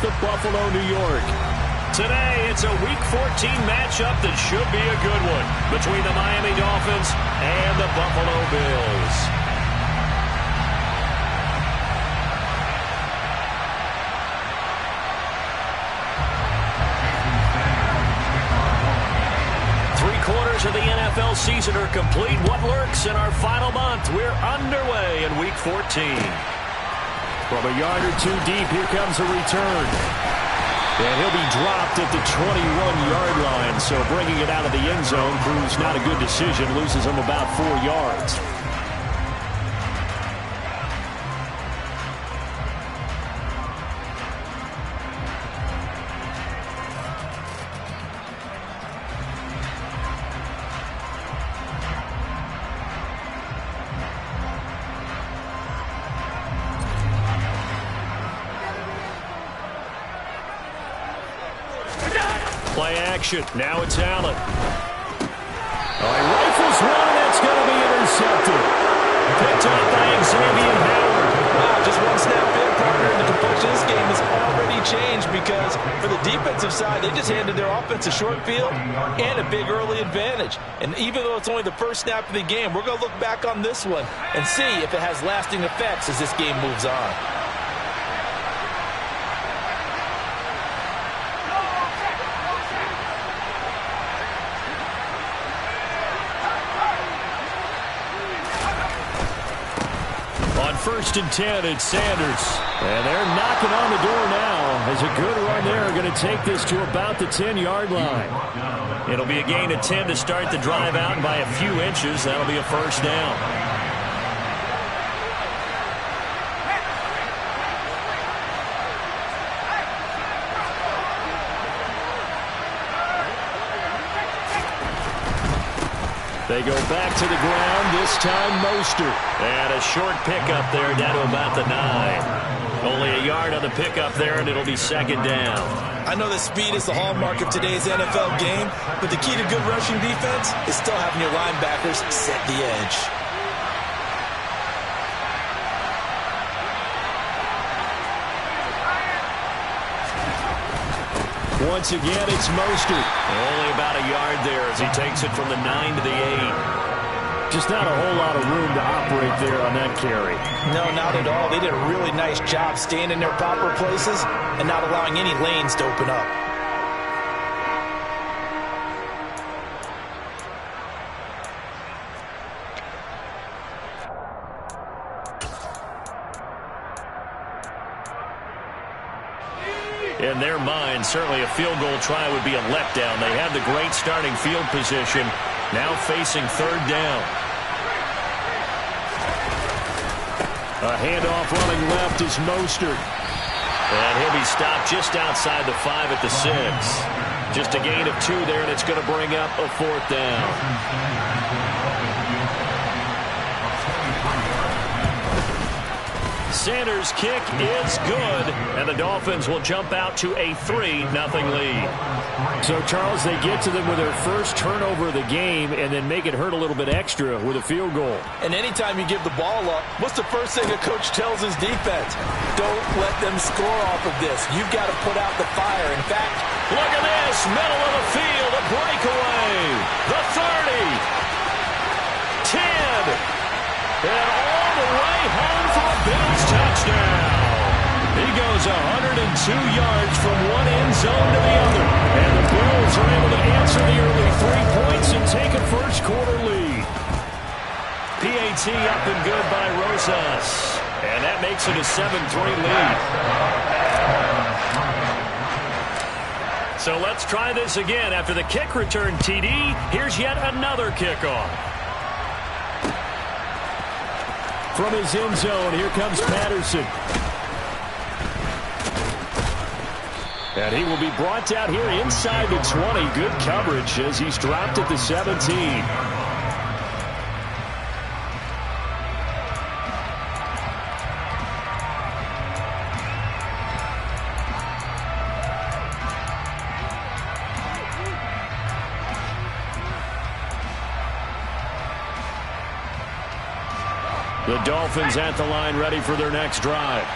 of Buffalo, New York. Today, it's a Week 14 matchup that should be a good one between the Miami Dolphins and the Buffalo Bills. Three-quarters of the NFL season are complete. What lurks in our final month? We're underway in Week 14. From a yard or two deep, here comes a return. And he'll be dropped at the 21-yard line, so bringing it out of the end zone proves not a good decision, loses him about 4 yards. Play action. Now it's Allen. Oh, he rifles one, and that's going to be intercepted. Picked up by Xavier Howard. Wow, just one snap in, partner, and the complexion of this game has already changed because for the defensive side, they just handed their offense a short field and a big early advantage. And even though it's only the first snap of the game, we're going to look back on this one and see if it has lasting effects as this game moves on. First and 10, it's Sanders. And they're knocking on the door now. As a good run there, going to take this to about the 10-yard line. It'll be a gain of 10 to start the drive out, and by a few inches, that'll be a first down. They go back to the ground, this time Mostert. And a short pickup there down to about the 9. Only a yard on the pickup there, and it'll be second down. I know that speed is the hallmark of today's NFL game, but the key to good rushing defense is still having your linebackers set the edge. Once again, it's Mostert. Only about a yard there as he takes it from the 9 to the 8. Just not a whole lot of room to operate there on that carry. No, not at all. They did a really nice job staying in their proper places and not allowing any lanes to open up. In their mind, certainly a field goal try would be a letdown. They had the great starting field position, now facing third down. A handoff running left is Mostert. And he'll be stopped just outside the 5 at the 6. Just a gain of 2 there, and it's going to bring up a fourth down. Sanders' kick is good, and the Dolphins will jump out to a 3-0 lead. So, Charles, they get to them with their first turnover of the game and then make it hurt a little bit extra with a field goal. And anytime you give the ball up, what's the first thing a coach tells his defense? Don't let them score off of this. You've got to put out the fire. In fact, look at this, middle of the field, a breakaway. The 30, 10, and all the way home for a Bills touchdown. He goes 102 yards from one end zone to the other. And the Bills are able to answer the early 3 points and take a first quarter lead. PAT up and good by Rosas. And that makes it a 7-3 lead. So let's try this again. After the kick return, TD, here's yet another kickoff. From his end zone, here comes Patterson. And he will be brought down here inside the 20. Good coverage as he's dropped at the 17. The Dolphins at the line ready for their next drive.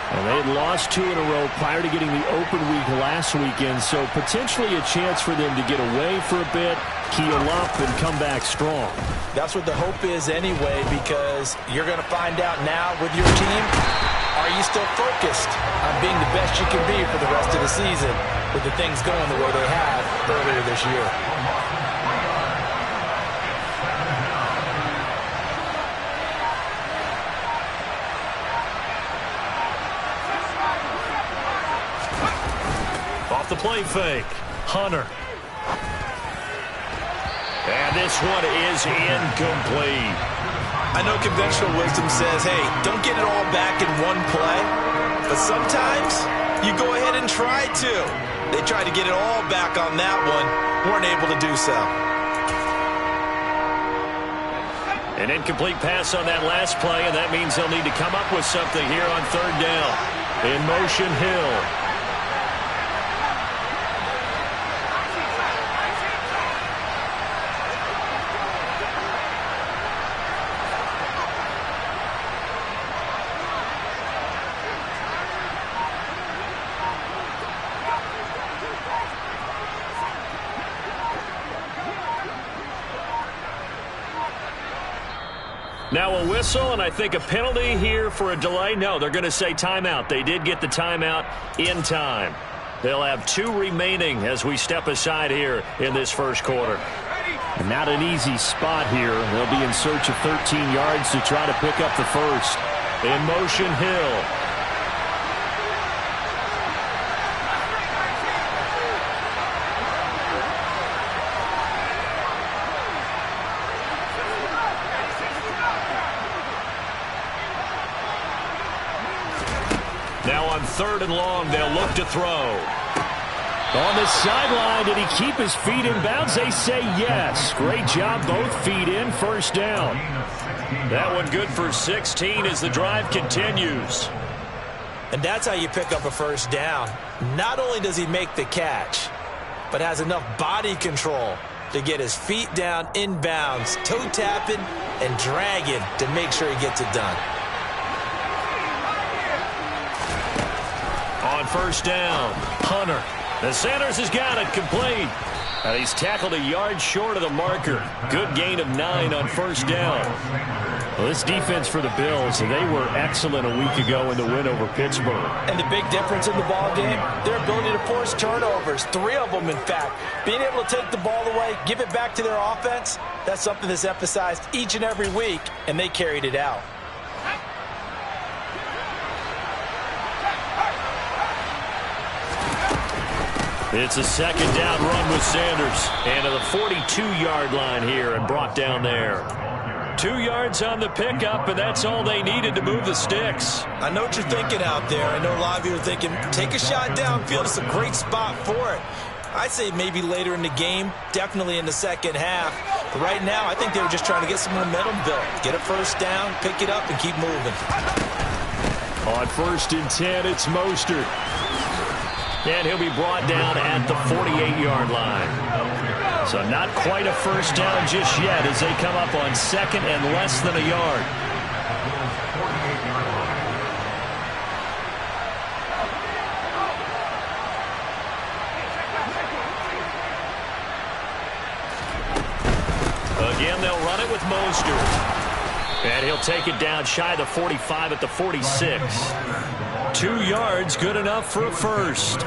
And they had lost 2 in a row prior to getting the open week last weekend, so potentially a chance for them to get away for a bit, keel up, and come back strong. That's what the hope is anyway, because you're going to find out now with your team, are you still focused on being the best you can be for the rest of the season with the things going the way they have earlier this year? Off the play fake, Hunter. And this one is incomplete. I know conventional wisdom says, hey, don't get it all back in one play. But sometimes you go ahead and try to. They tried to get it all back on that one. Weren't able to do so. An incomplete pass on that last play, and that means they'll need to come up with something here on 3rd down. In motion, Hill. Now a whistle, and I think a penalty here for a delay. No, they're going to say timeout. They did get the timeout in time. They'll have 2 remaining as we step aside here in this first quarter. And not an easy spot here. They'll be in search of 13 yards to try to pick up the first. In motion, Hill. Now on 3rd and long, they'll look to throw. On the sideline, did he keep his feet in bounds? They say yes. Great job, both feet in, 1st down. That one good for 16 as the drive continues. And that's how you pick up a 1st down. Not only does he make the catch, but has enough body control to get his feet down in bounds, toe tapping and dragging to make sure he gets it done. On 1st down, Hunter. The Sanders has got it complete. He's tackled a yard short of the marker. Good gain of 9 on 1st down. Well, this defense for the Bills, they were excellent a week ago in the win over Pittsburgh. And the big difference in the ball game, their ability to force turnovers, 3 of them in fact. Being able to take the ball away, give it back to their offense, that's something that's emphasized each and every week, and they carried it out. It's a 2nd down run with Sanders. And to the 42-yard line here and brought down there. 2 yards on the pickup, and that's all they needed to move the sticks. I know what you're thinking out there. I know a lot of you are thinking, take a shot downfield. It's a great spot for it. I'd say maybe later in the game, definitely in the second half. But right now, I think they were just trying to get some momentum built. Get a 1st down, pick it up, and keep moving. On 1st and 10, it's Mostert. And he'll be brought down at the 48-yard line. So not quite a 1st down just yet as they come up on 2nd and less than a yard. Again, they'll run it with Mostert. And he'll take it down shy of the 45 at the 46. 2 yards, good enough for a 1st.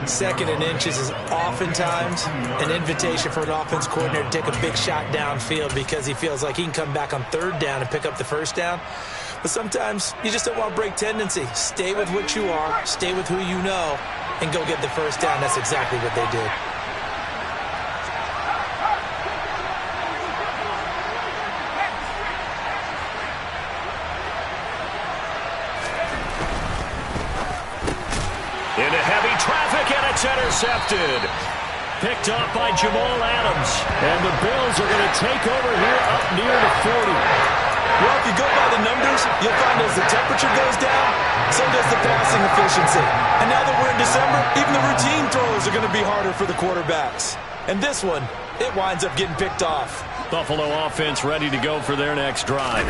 2nd and inches is oftentimes an invitation for an offense coordinator to take a big shot downfield because he feels like he can come back on 3rd down and pick up the 1st down. But sometimes you just don't want to break tendency. Stay with what you are, stay with who you know, and go get the 1st down. That's exactly what they did. Into heavy traffic, and it's intercepted. Picked off by Jamal Adams. And the Bills are going to take over here up near the 40. Well, if you go by the numbers, you'll find as the temperature goes down, so does the passing efficiency. And now that we're in December, even the routine throws are going to be harder for the quarterbacks. And this one, it winds up getting picked off. Buffalo offense ready to go for their next drive.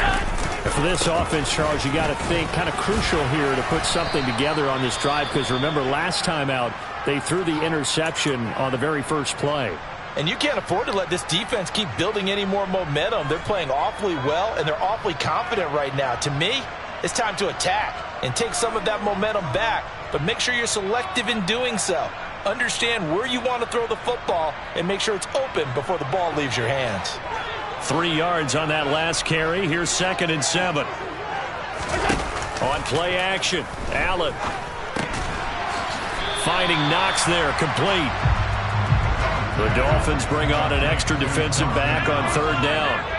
And for this offense, Charles, you got to think kind of crucial here to put something together on this drive, because remember last time out they threw the interception on the very first play. And you can't afford to let this defense keep building any more momentum. They're playing awfully well, and they're awfully confident right now. To me, it's time to attack and take some of that momentum back, but make sure you're selective in doing so. Understand where you want to throw the football and make sure it's open before the ball leaves your hands. 3 yards on that last carry. Here's 2nd and 7. On play action, Allen. Finding Knox there, complete. The Dolphins bring on an extra defensive back on 3rd down.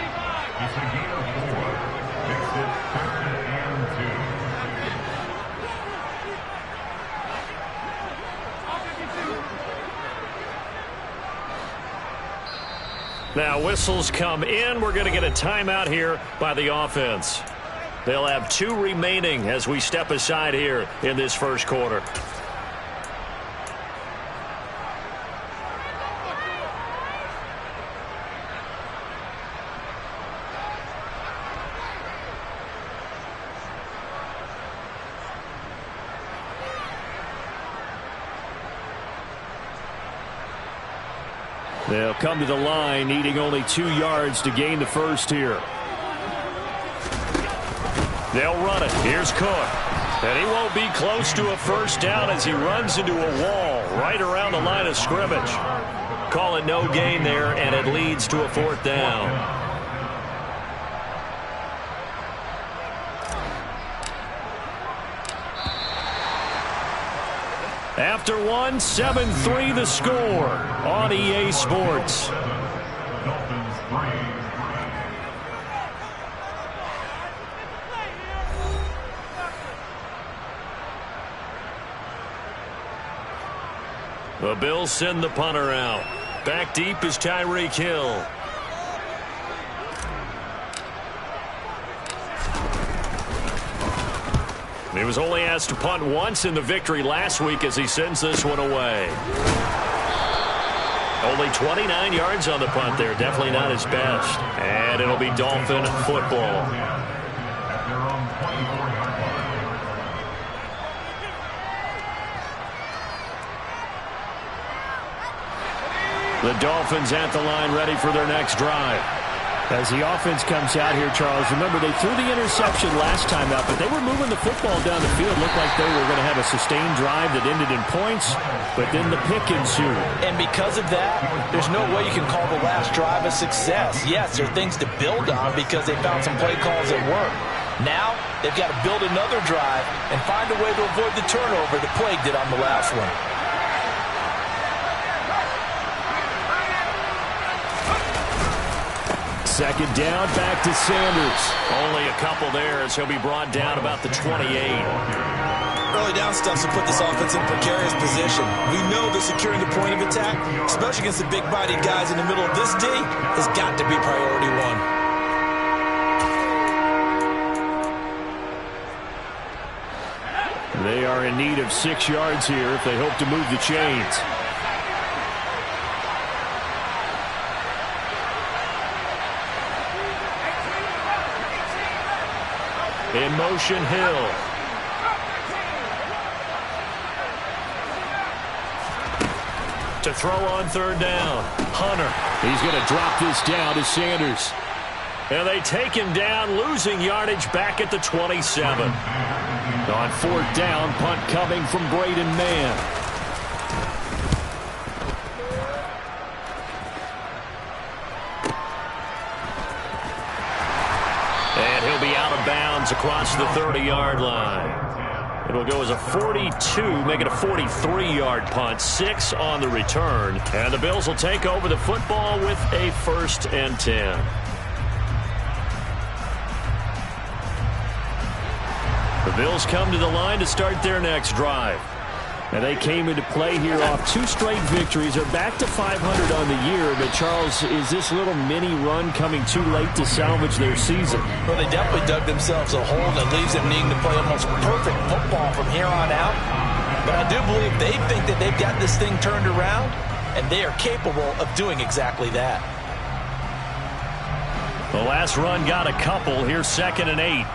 Now whistles come in. We're going to get a timeout here by the offense. They'll have 2 remaining as we step aside here in this first quarter. They'll come to the line, needing only 2 yards to gain the first here. They'll run it. Here's Cook. And he won't be close to a first down as he runs into a wall right around the line of scrimmage. Call it no gain there, and it leads to a 4th down. After 1, 7-3 the score on EA Sports. The Bills send the punter out. Back deep is Tyreek Hill. He was only asked to punt once in the victory last week as he sends this one away. Only 29 yards on the punt there. Definitely not his best. And it'll be Dolphin football. The Dolphins at the line, ready for their next drive. As the offense comes out here, Charles, remember they threw the interception last time out, but they were moving the football down the field. Looked like they were going to have a sustained drive that ended in points, but then the pick ensued. And because of that, there's no way you can call the last drive a success. Yes, there are things to build on because they found some play calls that work. Now, they've got to build another drive and find a way to avoid the turnover that plagued it on the last one. Second down, back to Sanders. Only a couple there as he'll be brought down about the 28. Early down stuff to put this offense in precarious position. We know that securing the point of attack, especially against the big-bodied guys in the middle of this D, has got to be priority 1. They are in need of 6 yards here if they hope to move the chains. In motion, Hill. To throw on 3rd down. Hunter. He's going to drop this down to Sanders. And they take him down, losing yardage back at the 27. On 4th down, punt coming from Braden Mann. And he'll be out of bounds across the 30-yard line. It'll go as a 42, make it a 43-yard punt, 6 on the return. And the Bills will take over the football with a 1st and 10. The Bills come to the line to start their next drive. And they came into play here off 2 straight victories. They're back to 500 on the year. But, Charles, is this little mini run coming too late to salvage their season? Well, they definitely dug themselves a hole that leaves them needing to play almost perfect football from here on out. But I do believe they think that they've got this thing turned around, and they are capable of doing exactly that. The last run got a couple. Here's 2nd and 8.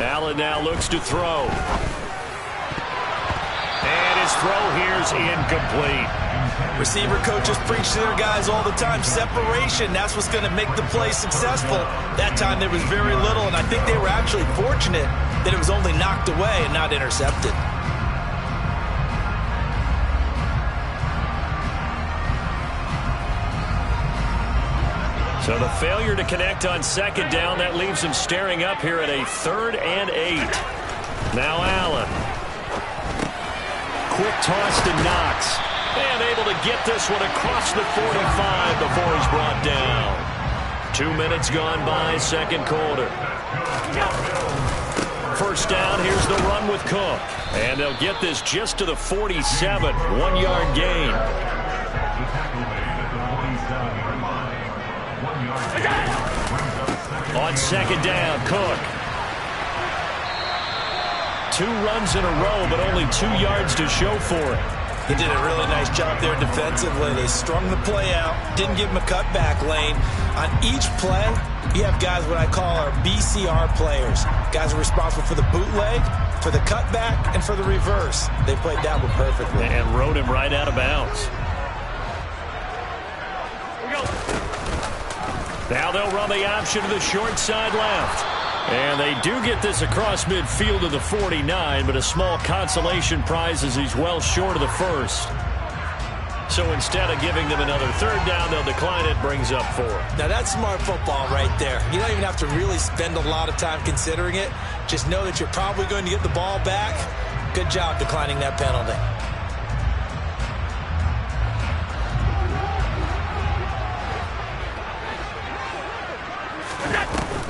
Allen now looks to throw. And his throw here's incomplete. Receiver coaches preach to their guys all the time. Separation, that's what's going to make the play successful. That time there was very little, and I think they were actually fortunate that it was only knocked away and not intercepted. So the failure to connect on 2nd down, that leaves him staring up here at a 3rd and 8. Now Allen. Quick toss to Knox. And able to get this one across the 45 before he's brought down. 2 minutes gone by, 2nd quarter. 1st down, here's the run with Cook. And they'll get this just to the 47, 1-yard gain. On 2nd down, Cook. 2 runs in a row, but only 2 yards to show for it. He did a really nice job there defensively. They strung the play out, didn't give him a cutback lane. On each play, you have guys what I call our BCR players. Guys are responsible for the bootleg, for the cutback, and for the reverse. They played that one perfectly. And rode him right out of bounds. Now they'll run the option to the short side left. And they do get this across midfield to the 49, but a small consolation prize as he's well short of the 1st. So instead of giving them another 3rd down, they'll decline it, brings up 4. Now that's smart football right there. You don't even have to really spend a lot of time considering it. Just know that you're probably going to get the ball back. Good job declining that penalty.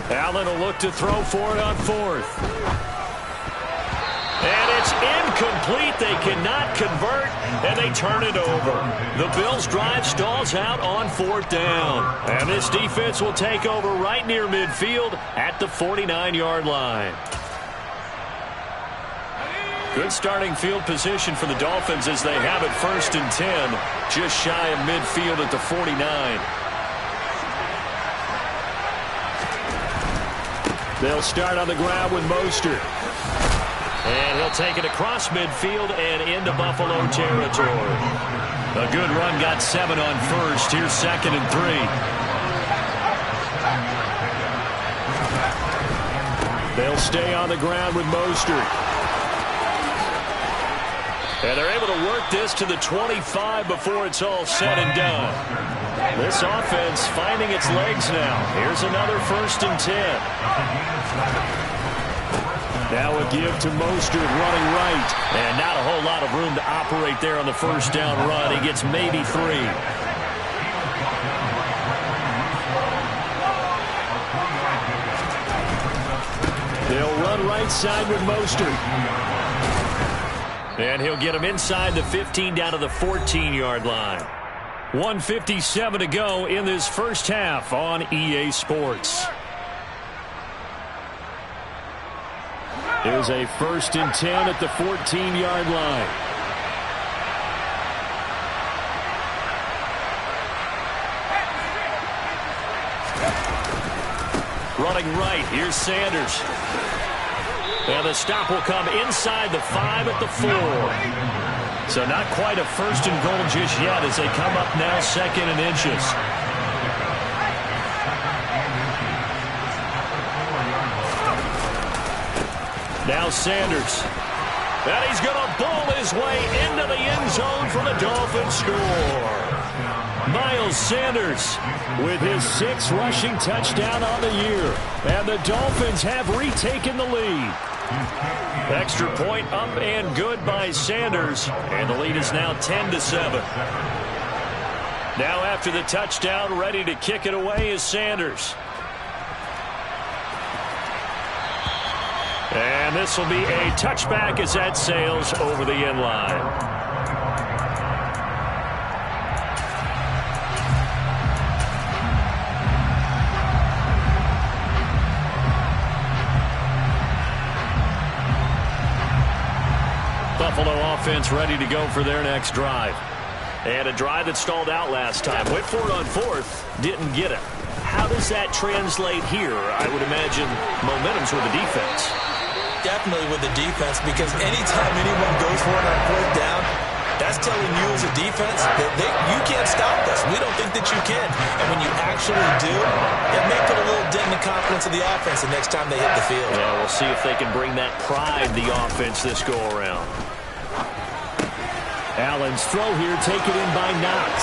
Allen will look to throw for it on 4th. And it's incomplete. They cannot convert, and they turn it over. The Bills' drive stalls out on 4th down. And this defense will take over right near midfield at the 49-yard line. Good starting field position for the Dolphins as they have it 1st and 10, just shy of midfield at the 49. They'll start on the ground with Mostert. And he'll take it across midfield and into Buffalo territory. A good run got 7 on 1st. Here's 2nd and 3. They'll stay on the ground with Mostert. And they're able to work this to the 25 before it's all said and done. This offense finding its legs now. Here's another 1st and 10. Now a give to Mostert running right. And not a whole lot of room to operate there on the 1st down run. He gets maybe 3. They'll run right side with Mostert. And he'll get him inside the 15 down to the 14-yard line. 1:57 to go in this 1st half on EA Sports. Here's a 1st and 10 at the 14-yard line. Running right, here's Sanders. And the stop will come inside the 5 at the 4. So not quite a 1st and goal just yet as they come up now 2nd and inches. Now Sanders. And he's going to bowl his way into the end zone for the Dolphins score. Miles Sanders with his 6th rushing touchdown on the year. And the Dolphins have retaken the lead. Extra point up and good by Sanders. And the lead is now 10-7. Now after the touchdown, ready to kick it away is Sanders. And this will be a touchback as that sails over the end line. Buffalo offense ready to go for their next drive. And a drive that stalled out last time. Went for it on fourth, didn't get it. How does that translate here? I would imagine momentum's with the defense. Definitely with the defense, because anytime anyone goes for it on fourth down, that's telling you as a defense that you can't stop us. We don't think that you can. And when you actually do, it may put a little dent in the confidence of the offense the next time they hit the field. Yeah, we'll see if they can bring that pride the offense this go-around. Allen's throw here taken in by Knox.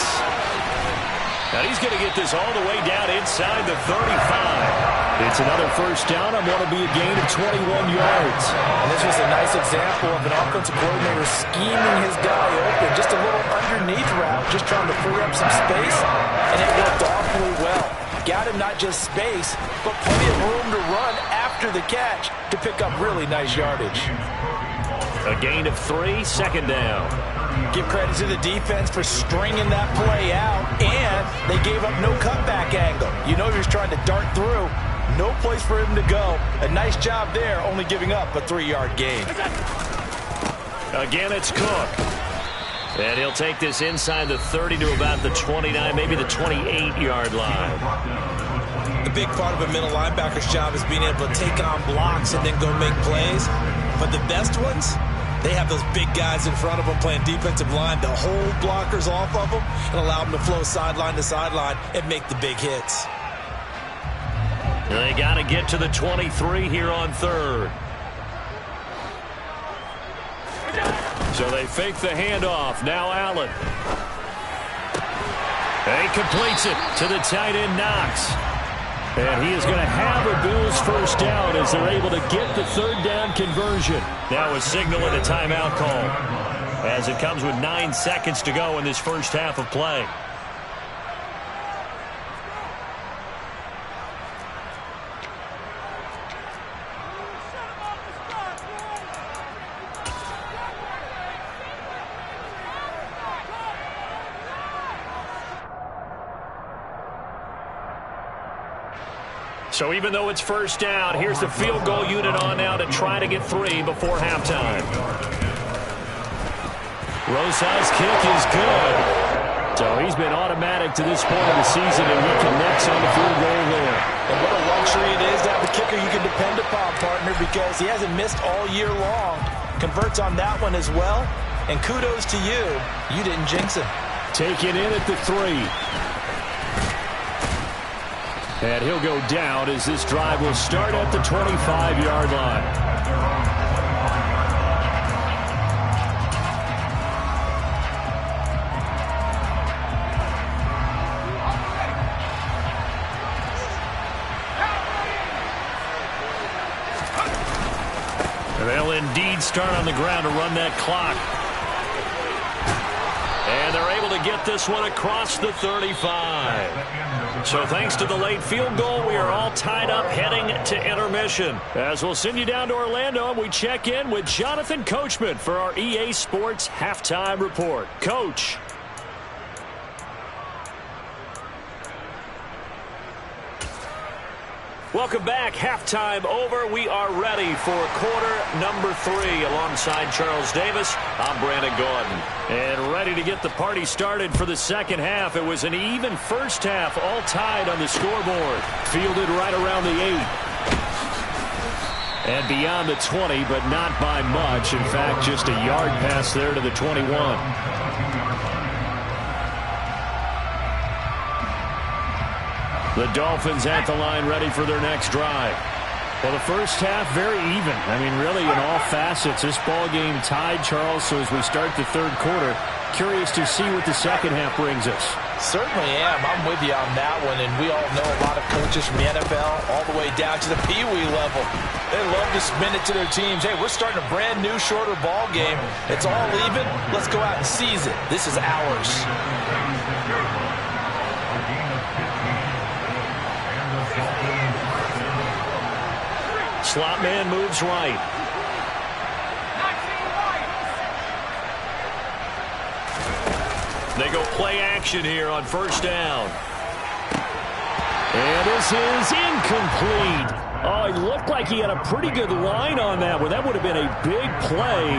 Now he's going to get this all the way down inside the 35. It's another first down on what will be a gain of 21 yards. And this was a nice example of an offensive coordinator scheming his guy open. Just a little underneath route, just trying to free up some space, and it worked awfully well. Got him not just space, but plenty of room to run after the catch to pick up really nice yardage. A gain of 3, second down. Give credit to the defense for stringing that play out, and they gave up no cutback angle. You know he was trying to dart through. No place for him to go. A nice job there, only giving up a 3-yard gain. Again, it's Cook. And he'll take this inside the 30 to about the 29, maybe the 28-yard line. A big part of a middle linebacker's job is being able to take on blocks and then go make plays. But the best ones, they have those big guys in front of them playing defensive line to hold blockers off of them and allow them to flow sideline to sideline and make the big hits. They got to get to the 23 here on third. So they fake the handoff. Now Allen. He completes it to the tight end Knox. And he is going to have a Bills first down as they're able to get the third down conversion. Now a signal and a timeout call as it comes with 9 seconds to go in this first half of play. So even though it's first down, here's the field goal unit on now to try to get 3 before halftime. Rosa's kick is good. So he's been automatic to this point of the season, and he connects on the field goal there. And what a luxury it is to have a kicker you can depend upon, partner, because he hasn't missed all year long. Converts on that one as well. And kudos to you. You didn't jinx him. Take it in at the 3. And he'll go down as this drive will start at the 25-yard line. And they'll indeed start on the ground to run that clock. And they're able to get this one across the 35. So thanks to the late field goal, we are all tied up heading to intermission. As we'll send you down to Orlando, and we check in with Jonathan Coachman for our EA Sports Halftime Report. Coach. Welcome back. Halftime over. We are ready for quarter number 3. Alongside Charles Davis, I'm Brandon Gordon. And ready to get the party started for the second half. It was an even first half, all tied on the scoreboard. Fielded right around the 8. And beyond the 20, but not by much. In fact, just a yard pass there to the 21. The Dolphins at the line ready for their next drive. Well, the first half, very even. I mean, really, in all facets, this ball game tied, Charles. So as we start the third quarter, curious to see what the second half brings us. Certainly am. I'm with you on that one. And we all know a lot of coaches from the NFL all the way down to the Pee-wee level. They love to spin it to their teams. Hey, we're starting a brand new, shorter ball game. It's all even. Let's go out and seize it. This is ours. Slot man moves right. They go play action here on first down. And this is incomplete. Oh, it looked like he had a pretty good line on that one. That would have been a big play.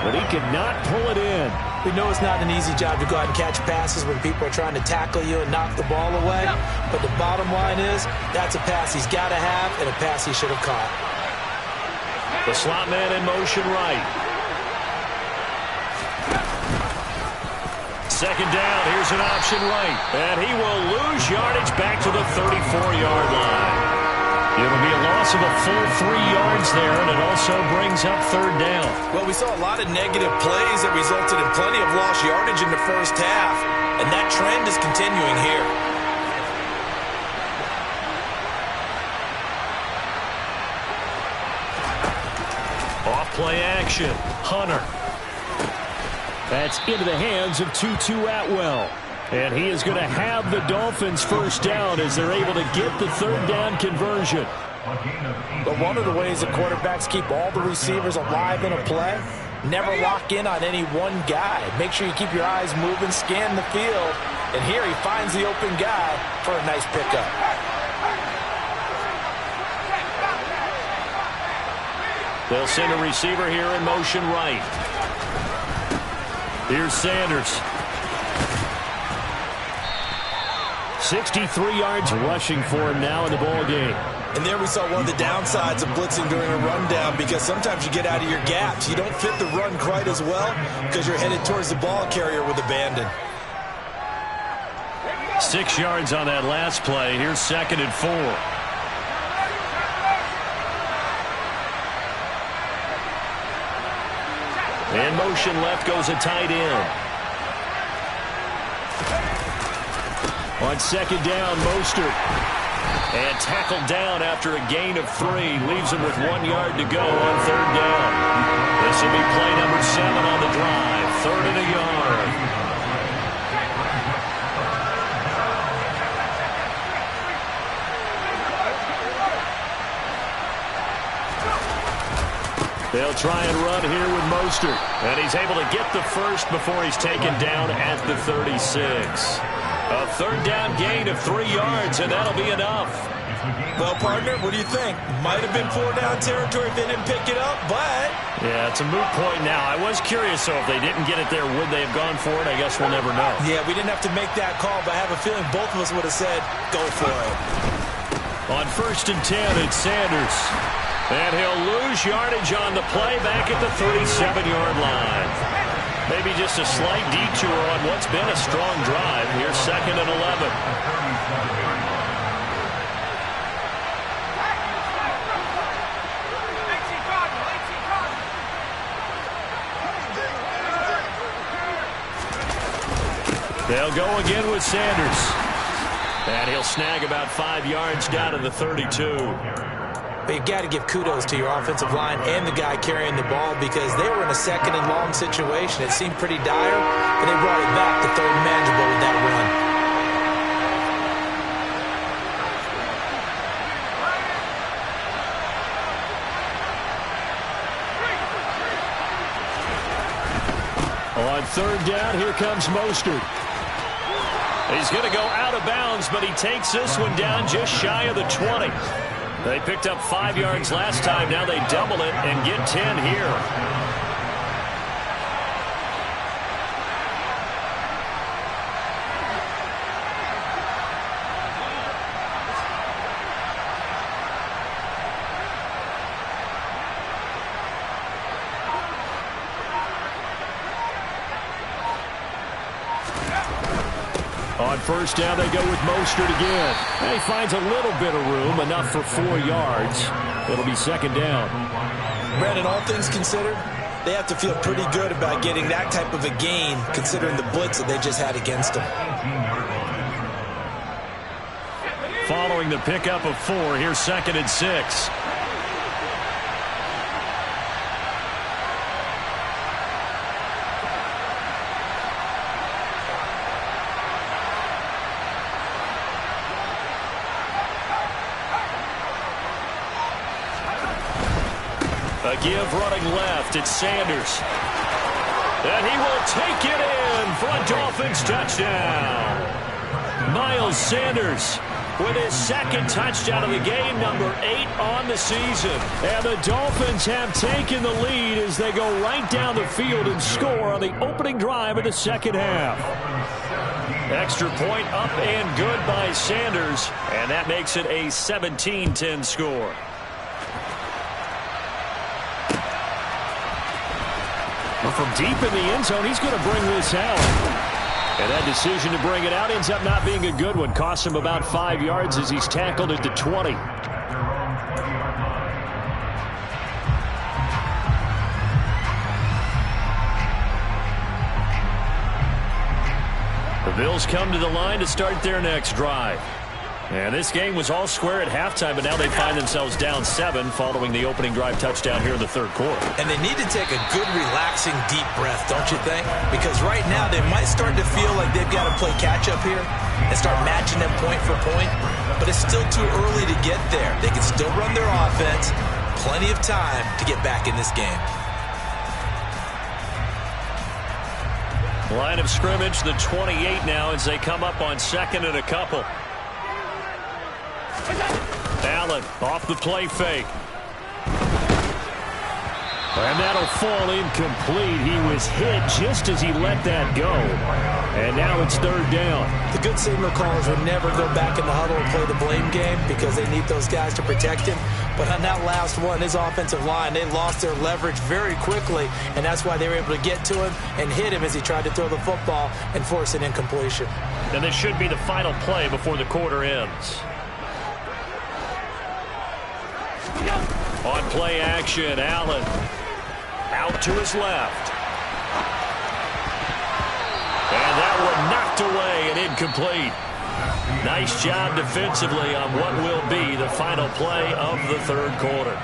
but he could not pull it in. We know it's not an easy job to go out and catch passes when people are trying to tackle you and knock the ball away. But the bottom line is, that's a pass he's got to have and a pass he should have caught. The slot man in motion right. Second down, here's an option right. And he will lose yardage back to the 34-yard line. It'll be a loss of a full 3 yards there, and it also brings up third down. Well, we saw a lot of negative plays that resulted in plenty of lost yardage in the first half, and that trend is continuing here. Off play action, Hunter. That's into the hands of Tutu Atwell. And he is going to have the Dolphins first down as they're able to get the third down conversion. But one of the ways that quarterbacks keep all the receivers alive in a play, never lock in on any one guy. Make sure you keep your eyes moving, scan the field. And here he finds the open guy for a nice pickup. They'll send a receiver here in motion right. Here's Sanders. 63 yards rushing for him now in the ball game. And there we saw one of the downsides of blitzing during a rundown, because sometimes you get out of your gaps. You don't fit the run quite as well because you're headed towards the ball carrier with abandon. 6 yards on that last play. Here's 2nd and 4. In motion left goes a tight end. On 2nd down, Mostert. And tackled down after a gain of 3. Leaves him with 1 yard to go on 3rd down. This will be play number 7 on the drive. 3rd and a yard. They'll try and run here with Mostert. And he's able to get the first before he's taken down at the 36. A 3rd down gain of 3 yards, and that'll be enough. Well, partner, what do you think? Might have been 4-down territory if they didn't pick it up, but... Yeah, it's a moot point now. I was curious, so if they didn't get it there, would they have gone for it? I guess we'll never know. Yeah, we didn't have to make that call, but I have a feeling both of us would have said, go for it. On 1st and 10, it's Sanders. And he'll lose yardage on the play back at the 37-yard line. Maybe just a slight detour on what's been a strong drive. Here's 2nd and 11. They'll go again with Sanders. And he'll snag about 5 yards down to the 32. But you've got to give kudos to your offensive line and the guy carrying the ball, because they were in a 2nd and long situation. It seemed pretty dire, but they brought it back to 3rd and manageable with that run. On 3rd down, here comes Mostert. He's going to go out of bounds, but he takes this one down just shy of the 20. They picked up 5 yards last time. Now they double it and get 10 here. On 1st down, they go with Mostert again. And he finds a little bit of room, enough for 4 yards. It'll be 2nd down. Brandon, all things considered, they have to feel pretty good about getting that type of a gain, considering the blitz that they just had against them. Following the pickup of 4, here's 2nd and 6. A give running left. It's Sanders. And he will take it in for a Dolphins touchdown. Miles Sanders with his second touchdown of the game, number 8 on the season. And the Dolphins have taken the lead as they go right down the field and score on the opening drive of the second half. Extra point up and good by Sanders, and that makes it a 17-10 score. Well, from deep in the end zone, he's going to bring this out. And that decision to bring it out ends up not being a good one. Costs him about 5 yards as he's tackled at the 20. The Bills come to the line to start their next drive. And this game was all square at halftime, but now they find themselves down 7 following the opening drive touchdown here in the third quarter. And they need to take a good, relaxing, deep breath, don't you think? Because right now they might start to feel like they've got to play catch-up here and start matching them point for point. But it's still too early to get there. They can still run their offense. Plenty of time to get back in this game. Line of scrimmage, the 28 now as they come up on second and a couple. Allen off the play fake. And that'll fall incomplete. He was hit just as he let that go. And now it's third down. The good signal callers would never go back in the huddle and play the blame game because they need those guys to protect him. But on that last one, his offensive line, they lost their leverage very quickly, and that's why they were able to get to him and hit him as he tried to throw the football and force an incompletion. And this should be the final play before the quarter ends. On play action, Allen out to his left. And that one knocked away and incomplete. Nice job defensively on what will be the final play of the third quarter.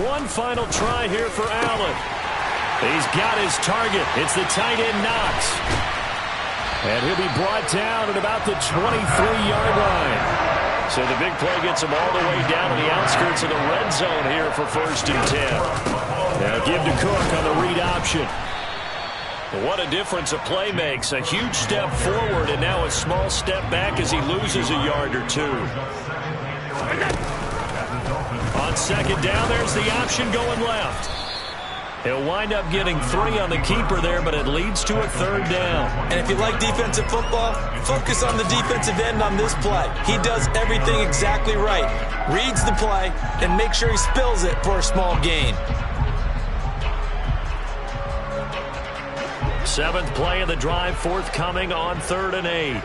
One final try here for Allen. He's got his target. It's the tight end Knox. And he'll be brought down at about the 23-yard line. So the big play gets him all the way down to the outskirts of the red zone here for 1st and 10. Now give to Cook on the read option. What a difference a play makes. A huge step forward and now a small step back as he loses a yard or two. On second down, there's the option going left. He'll wind up getting 3 on the keeper there, but it leads to a third down. And if you like defensive football, focus on the defensive end on this play. He does everything exactly right. Reads the play and makes sure he spills it for a small gain. 7th play of the drive forthcoming on 3rd and 8.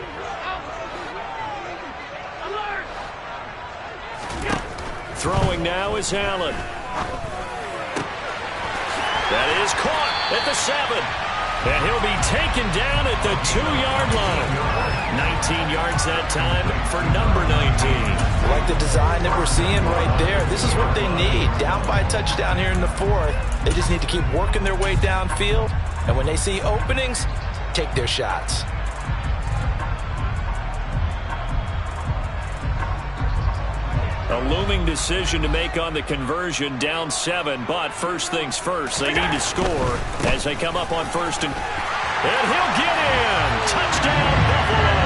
Throwing now is Allen. That is caught at the 7. And he'll be taken down at the 2-yard line. 19 yards that time for number 19. I like the design that we're seeing right there. This is what they need. Down by a touchdown here in the 4th. They just need to keep working their way downfield. And when they see openings, take their shots. A looming decision to make on the conversion, down 7, but first things first, they need to score as they come up on 1st and he'll get in! Touchdown, Buffalo!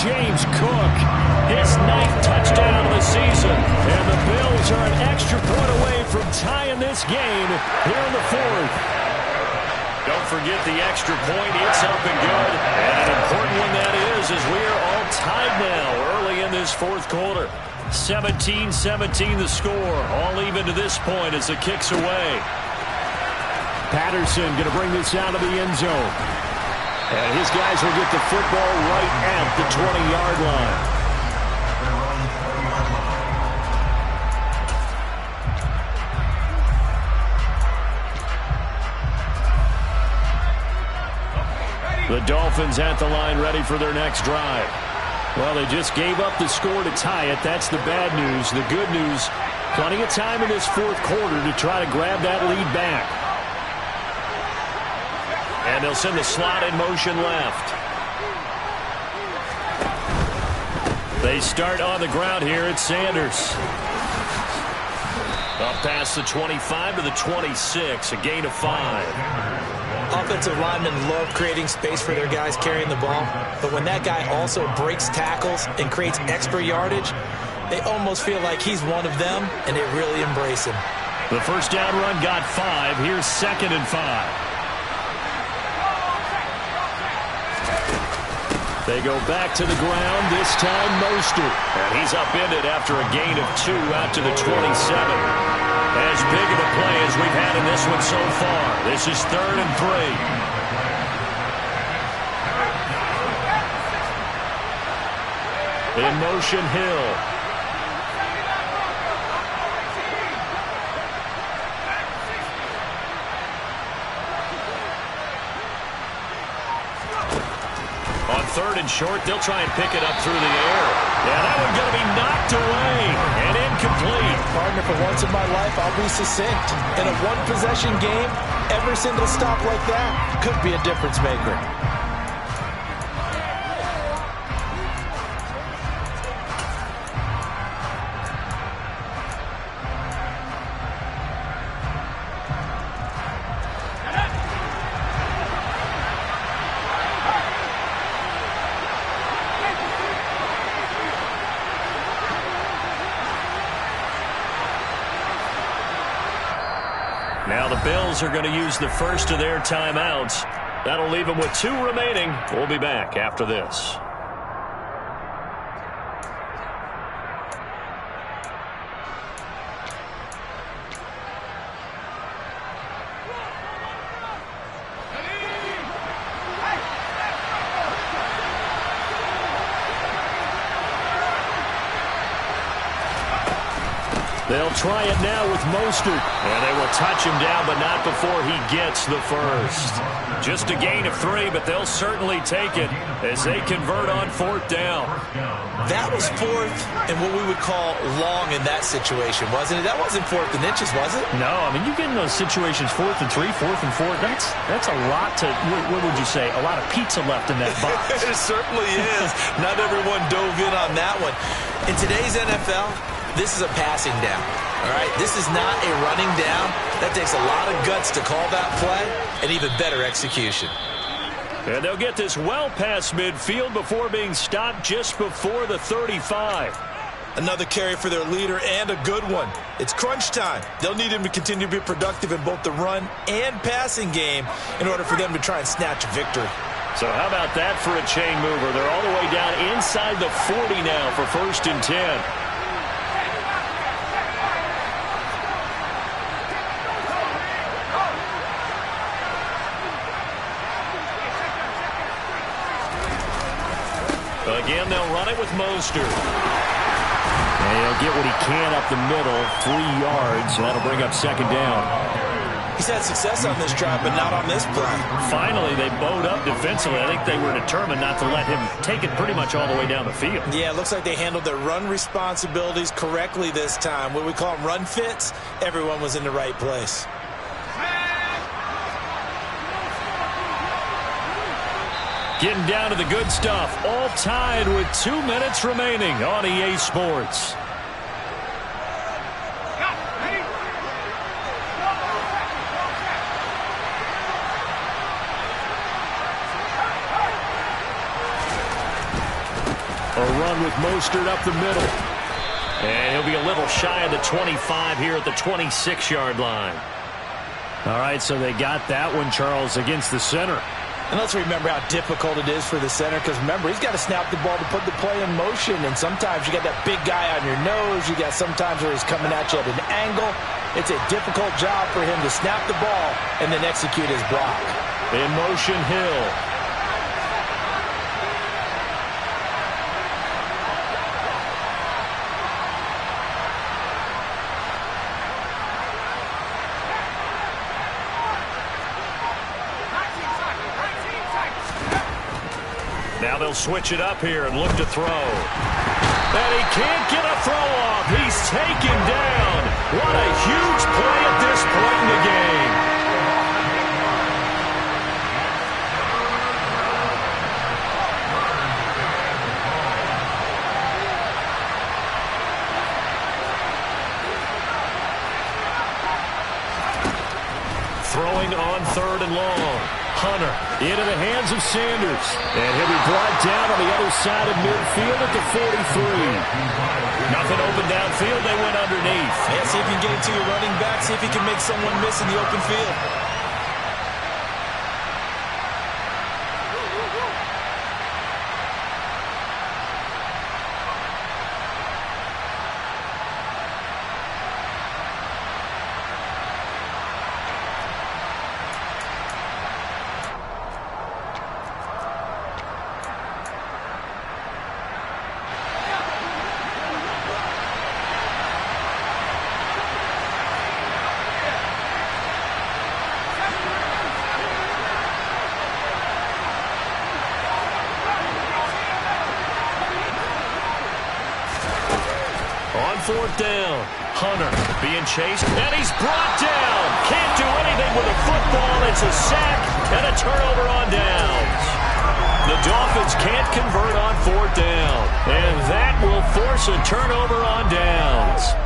James Cook, his 9th touchdown of the season, and the Bills are an extra point away from tying this game here in the 4th. Don't forget the extra point, it's up and good, and an important one that is, as we are all tied now early in this 4th quarter. 17-17 the score, all even to this point as the kick's away. Patterson going to bring this out of the end zone. And his guys will get the football right at the 20-yard line. The Dolphins at the line ready for their next drive. Well, they just gave up the score to tie it. That's the bad news. The good news, plenty of time in this fourth quarter to try to grab that lead back. And they'll send the slot in motion left. They start on the ground here. It's Sanders. Up past the 25 to the 26, a gain of 5. Offensive linemen love creating space for their guys carrying the ball, but when that guy also breaks tackles and creates extra yardage, they almost feel like he's one of them, and they really embrace him. The first down run got 5. Here's 2nd and 5. They go back to the ground, this time Mostert. And he's upended after a gain of 2 out to the 27. As big of a play as we've had in this one so far. This is 3rd and 3. In motion, Hill. On 3rd and short, they'll try and pick it up through the air. Yeah, that one's going to be knocked away and incomplete. Partner, for once in my life, I'll be succinct. In a one-possession game, every single stop like that could be a difference maker. Now the Bills are going to use the first of their timeouts. That'll leave them with 2 remaining. We'll be back after this. They'll try it now with Mostert. And they will touch him down, but not before he gets the first. Just a gain of 3, but they'll certainly take it as they convert on 4th down. That was 4th and what we would call long in that situation, wasn't it? That wasn't 4th and inches, was it? No, I mean, you get in those situations 4th and 3, 4th and 4. That's a lot to, what would you say, a lot of pizza left in that box. It certainly is. Not everyone dove in on that one. In today's NFL, this is a passing down. All right, this is not a running down. That takes a lot of guts to call that play and even better execution. And they'll get this well past midfield before being stopped just before the 35. Another carry for their leader and a good one. It's crunch time. They'll need him to continue to be productive in both the run and passing game in order for them to try and snatch a victory. So how about that for a chain mover? They're all the way down inside the 40 now for 1st and 10. Again, they'll run it with Mostert. And he'll get what he can up the middle, 3 yards, and that'll bring up 2nd down. He's had success on this drive, but not on this play. Finally, they bowed up defensively. I think they were determined not to let him take it pretty much all the way down the field. Yeah, it looks like they handled their run responsibilities correctly this time. What we call them run fits, everyone was in the right place. Getting down to the good stuff. All tied with 2 minutes remaining on EA Sports. A run with Mostert up the middle. And he'll be a little shy of the 25 here at the 26-yard line. All right, so they got that one, Charles, against the center. And let's remember how difficult it is for the center, because remember, he's got to snap the ball to put the play in motion, and sometimes you got that big guy on your nose. You got sometimes where he's coming at you at an angle. It's a difficult job for him to snap the ball and then execute his block. In motion, Hill. Now they'll switch it up here and look to throw. And he can't get a throw off. He's taken down. What a huge play at this point in the game. Throwing on 3rd and long. Hunter into the hands of Sanders. And he'll be brought down on the other side of midfield at the 43. Nothing open downfield. They went underneath. Yeah, see if you can get it to your running back. See if you can make someone miss in the open field. On 4th down, Hunter being chased, and he's brought down. Can't do anything with a football. It's a sack and a turnover on downs. The Dolphins can't convert on 4th down, and that will force a turnover on downs.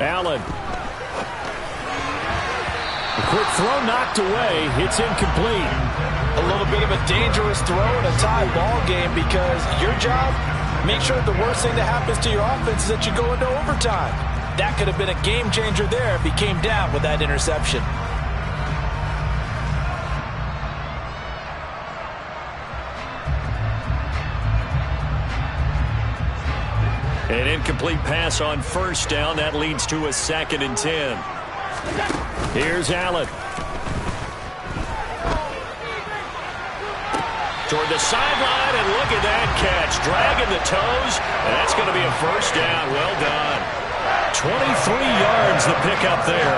Allen. Quick throw knocked away. It's incomplete. A little bit of a dangerous throw in a tie ball game because your job, make sure the worst thing that happens to your offense is that you go into overtime. That could have been a game changer there if he came down with that interception. An incomplete pass on 1st down. That leads to a 2nd and 10. Here's Allen. Toward the sideline, and look at that catch. Dragging the toes, and that's going to be a 1st down. Well done. 23 yards the pickup there.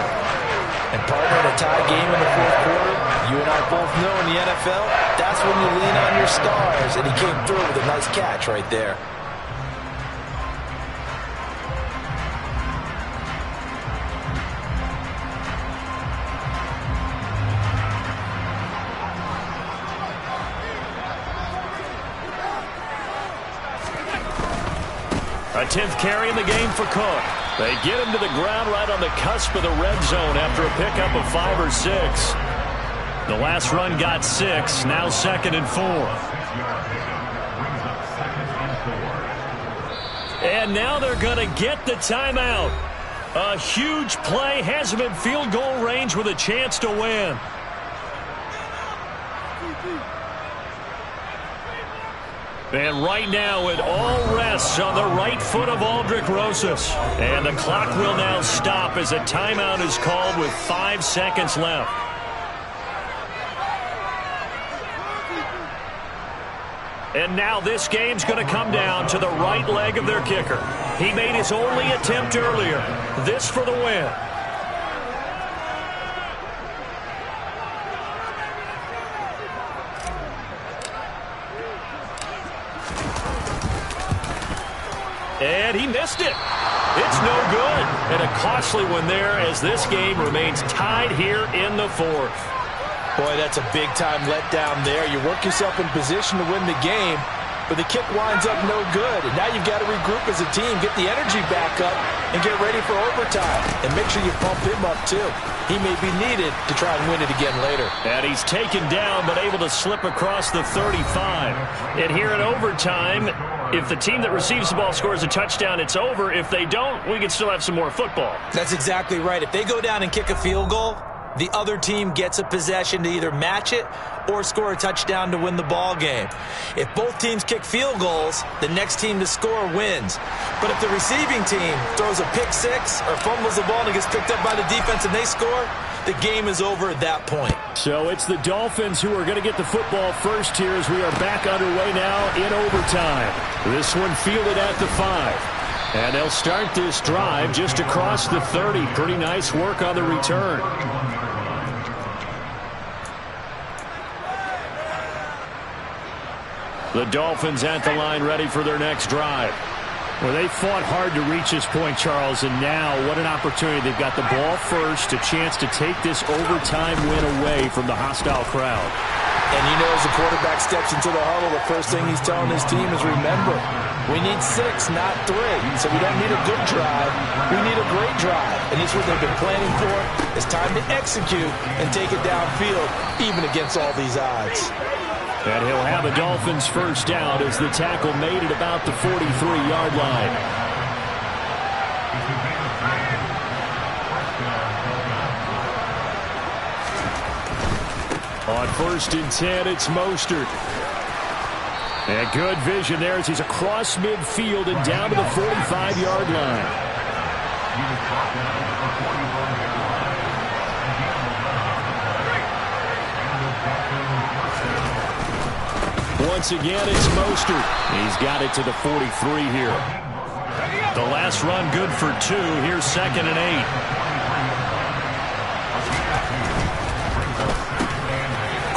And partner, in a tie game in the 4th quarter, you and I both know in the NFL, that's when you lean on your stars, and he came through with a nice catch right there. A 10th carry in the game for Cook. They get him to the ground right on the cusp of the red zone after a pickup of 5 or 6. The last run got 6, now 2nd and 4. And now they're going to get the timeout. A huge play has him in field goal range with a chance to win. And right now it all rests on the right foot of Aldrick Rosas. And the clock will now stop as a timeout is called with 5 seconds left. And now this game's going to come down to the right leg of their kicker. He made his only attempt earlier. This for the win. And he missed it. It's no good. And a costly one there as this game remains tied here in the 4th. Boy, that's a big-time letdown there. You work yourself in position to win the game, but the kick winds up no good. And now you've got to regroup as a team, get the energy back up, and get ready for overtime. And make sure you pump him up, too. He may be needed to try and win it again later. And he's taken down, but able to slip across the 35. And here in overtime, if the team that receives the ball scores a touchdown, it's over. If they don't, we can still have some more football. That's exactly right. If they go down and kick a field goal, the other team gets a possession to either match it or score a touchdown to win the ball game. If both teams kick field goals, the next team to score wins. But if the receiving team throws a pick six or fumbles the ball and it gets picked up by the defense and they score, the game is over at that point. So it's the Dolphins who are going to get the football first here as we are back underway now in overtime. This one fielded at the 5. And they'll start this drive just across the 30. Pretty nice work on the return. The Dolphins at the line ready for their next drive. Well, they fought hard to reach this point, Charles, and now what an opportunity. They've got the ball first, a chance to take this overtime win away from the hostile crowd. And you know, as the quarterback steps into the huddle, the first thing he's telling his team is, remember, we need 6, not 3. So we don't need a good drive. We need a great drive. And this is what they've been planning for. It's time to execute and take it downfield, even against all these odds. And he'll have a Dolphins first down as the tackle made at about the 43-yard line. On 1st and 10, it's Mostert. And good vision there as he's across midfield and down to the 45-yard line. Once again, it's Mostert. He's got it to the 43 here. The last run good for 2. Here's 2nd and 8.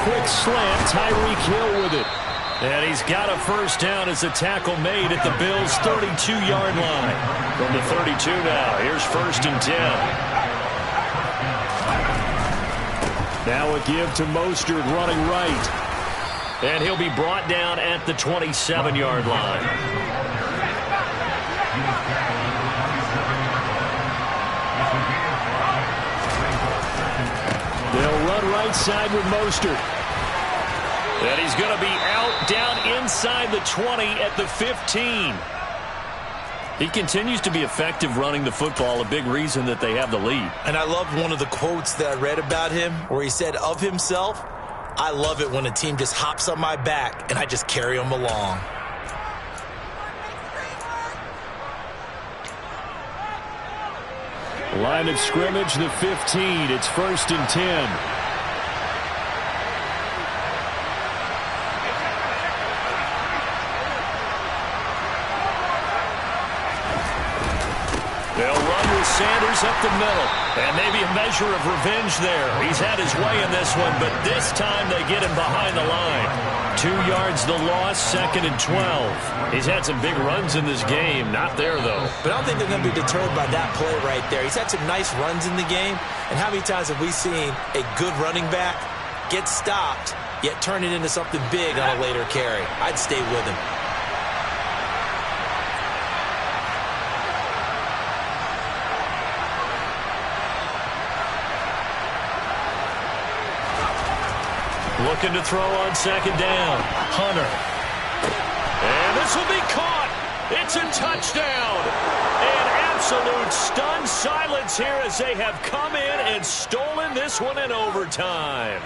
Quick slant, Tyreek Hill with it. And he's got a first down as the tackle made at the Bills' 32-yard line. From the 32 now, here's 1st and 10. Now a give to Mostert running right. And he'll be brought down at the 27-yard line. They'll run right side with Mostert. And he's going to be out down inside the 20 at the 15. He continues to be effective running the football, a big reason that they have the lead. And I loved one of the quotes that I read about him where he said of himself, I love it when a team just hops on my back and I just carry them along. Line of scrimmage, the 15. It's 1st and 10. They'll run with Sanders up the middle. And maybe a measure of revenge there. He's had his way in this one, but this time they get him behind the line. 2 yards the loss, 2nd and 12. He's had some big runs in this game. Not there, though. But I don't think they're going to be deterred by that play right there. He's had some nice runs in the game. And how many times have we seen a good running back get stopped, yet turn it into something big on a later carry? I'd stay with him. Looking to throw on 2nd down. Hunter. And this will be caught. It's a touchdown. An absolute stunned silence here as they have come in and stolen this one in overtime.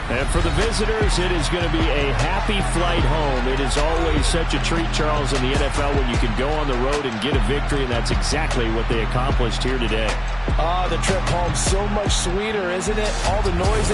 And for the visitors, it is going to be a happy flight home. It is always such a treat, Charles, in the NFL when you can go on the road and get a victory, and that's exactly what they accomplished here today. The trip home so much sweeter, isn't it? All the noise they